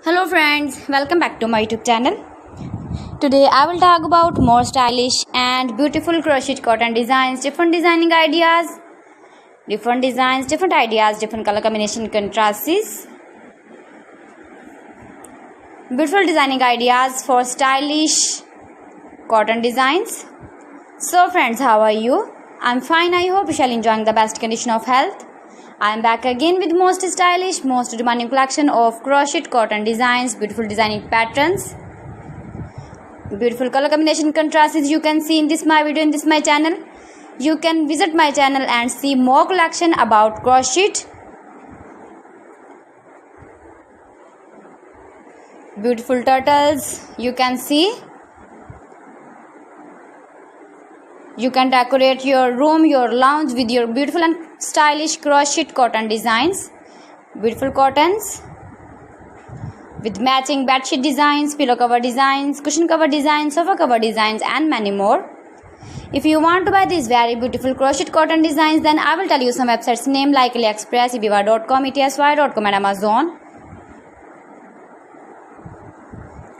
Hello friends, welcome back to my YouTube channel. Today I will talk about more stylish and beautiful crocheted cotton designs, different designing ideas, different designs, different ideas, different color combination contrasts, beautiful designing ideas for stylish cotton designs. So friends, how are you? I'm fine. I hope you shall enjoying the best condition of health. I am back again with most stylish, most demanding collection of crocheted cotton designs, beautiful designing patterns, beautiful color combination contrasts you can see in this my video, in this my channel. You can visit my channel and see more collection about crochet. Beautiful turtles you can see. You can decorate your room, your lounge with your beautiful and stylish crocheted cotton designs. Beautiful cottons with matching bedsheet designs, pillow cover designs, cushion cover designs, sofa cover designs and many more. If you want to buy these very beautiful crocheted cotton designs, then I will tell you some websites name like AliExpress, ibiva.com, etsy.com and Amazon.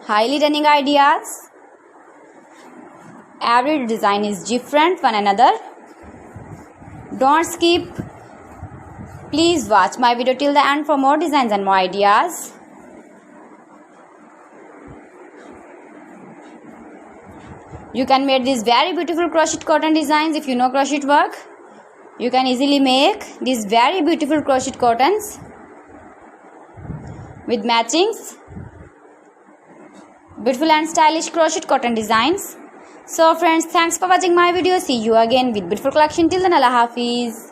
Highly running ideas. Every design is different one another. Don't skip. Please watch my video till the end for more designs and more ideas. You can make these very beautiful crochet cotton designs. If you know crochet work, you can easily make these very beautiful crochet cottons with matchings. Beautiful and stylish crochet cotton designs. So friends, thanks for watching my video. See you again with beautiful collection. Till then, Allah Hafiz.